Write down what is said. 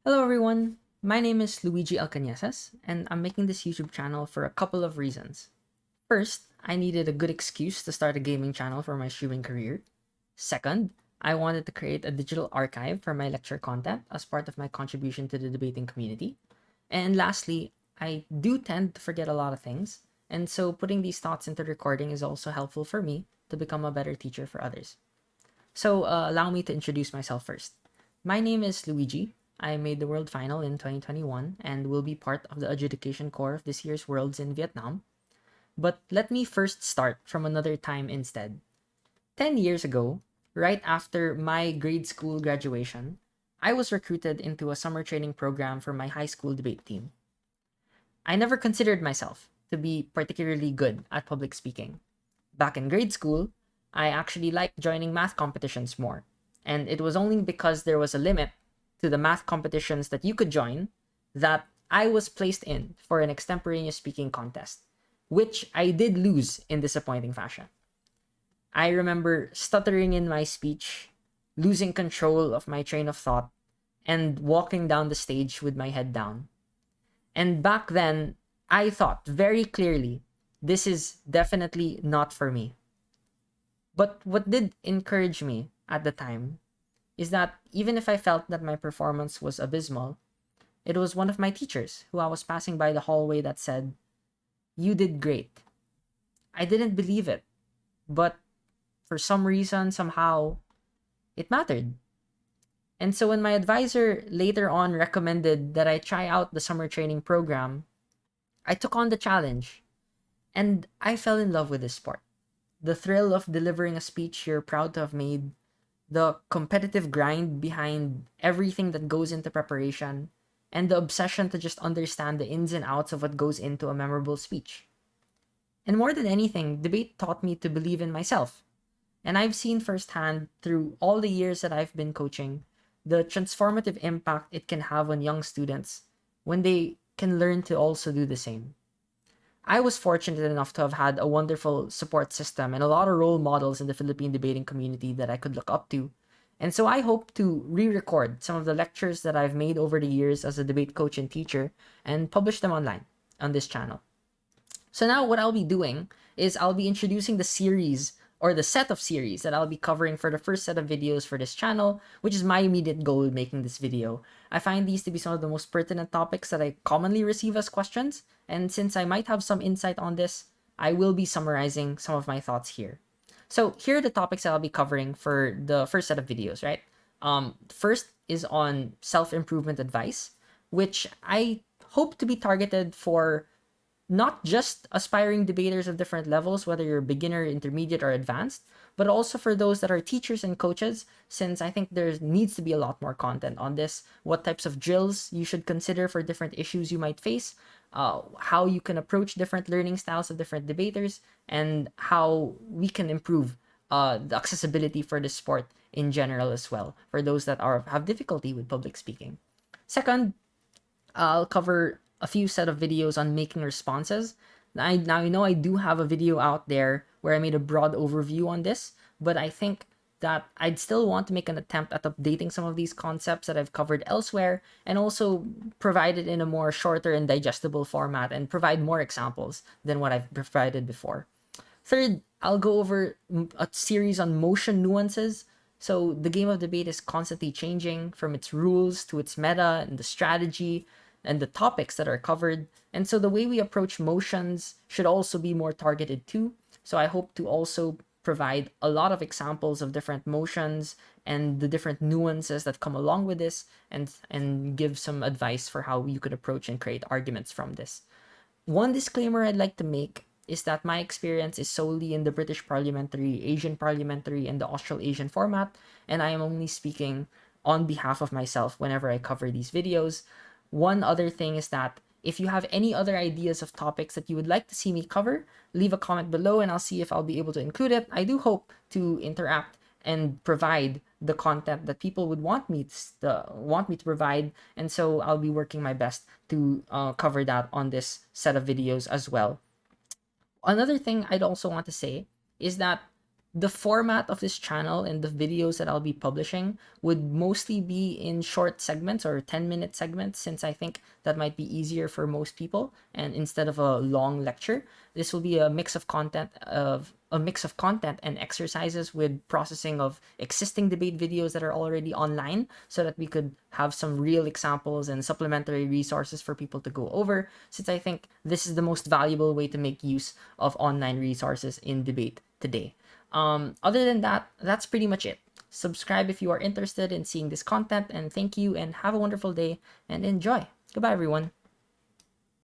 Hello everyone, my name is Luigi Alcañezas, and I'm making this YouTube channel for a couple of reasons. First, I needed a good excuse to start a gaming channel for my streaming career. Second, I wanted to create a digital archive for my lecture content as part of my contribution to the debating community. And lastly, I do tend to forget a lot of things, and so putting these thoughts into recording is also helpful for me to become a better teacher for others. So, allow me to introduce myself first. My name is Luigi. I made the World Final in 2021 and will be part of the adjudication core of this year's Worlds in Vietnam. But let me first start from another time instead. 10 years ago, right after my grade school graduation, I was recruited into a summer training program for my high school debate team. I never considered myself to be particularly good at public speaking. Back in grade school, I actually liked joining math competitions more. And it was only because there was a limit to the math competitions that you could join that I was placed in for an extemporaneous speaking contest, which I did lose in disappointing fashion. I remember stuttering in my speech, losing control of my train of thought, and walking down the stage with my head down. And back then, I thought very clearly this is definitely not for me. But what did encourage me at the time is that even if I felt that my performance was abysmal, it was one of my teachers who I was passing by the hallway that said, "You did great." I didn't believe it, but for some reason, somehow, it mattered. And so when my advisor later on recommended that I try out the summer training program, I took on the challenge and I fell in love with this sport. The thrill of delivering a speech you're proud to have made, the competitive grind behind everything that goes into preparation, and the obsession to just understand the ins and outs of what goes into a memorable speech. And more than anything, debate taught me to believe in myself. And I've seen firsthand through all the years that I've been coaching the transformative impact it can have on young students when they can learn to also do the same. I was fortunate enough to have had a wonderful support system and a lot of role models in the Philippine debating community that I could look up to. And so I hope to re record some of the lectures that I've made over the years as a debate coach and teacher and publish them online on this channel. So now what I'll be doing is I'll be introducing the series or the set of series that I'll be covering for the first set of videos for this channel, which is my immediate goal in making this video. I find these to be some of the most pertinent topics that I commonly receive as questions, and since I might have some insight on this, I will be summarizing some of my thoughts here. So here are the topics that I'll be covering for the first set of videos, right? First is on self-improvement advice, which I hope to be targeted for not just aspiring debaters of different levels, whether you're beginner, intermediate, or advanced, but also for those that are teachers and coaches, since I think there needs to be a lot more content on this. What types of drills you should consider for different issues you might face, how you can approach different learning styles of different debaters, and how we can improve the accessibility for the sport in general as well, for those that have difficulty with public speaking. Second, I'll cover a few set of videos on making responses. Now I know I do have a video out there where I made a broad overview on this, but I think that I'd still want to make an attempt at updating some of these concepts that I've covered elsewhere and also provide it in a more shorter and digestible format and provide more examples than what I've provided before. Third, I'll go over a series on motion nuances. So the game of debate is constantly changing from its rules to its meta and the strategy and the topics that are covered. And so the way we approach motions should also be more targeted too. So I hope to also provide a lot of examples of different motions and the different nuances that come along with this and give some advice for how you could approach and create arguments from this. One disclaimer I'd like to make is that my experience is solely in the British parliamentary, Asian parliamentary, and the Australasian format, and I am only speaking on behalf of myself whenever I cover these videos. One other thing is that if you have any other ideas of topics that you would like to see me cover, leave a comment below and I'll see if I'll be able to include it. I do hope to interact and provide the content that people would want me to provide, and so I'll be working my best to cover that on this set of videos as well. Another thing I'd also want to say is that The format of this channel and the videos that I'll be publishing would mostly be in short segments or 10-minute segments, since I think that might be easier for most people. And instead of a long lecture, this will be a mix of content and exercises with processing of existing debate videos that are already online, so that we could have some real examples and supplementary resources for people to go over, since I think this is the most valuable way to make use of online resources in debate today. Other than that, that's pretty much it. Subscribe if you are interested in seeing this content, and thank you, and have a wonderful day and enjoy. Goodbye, everyone.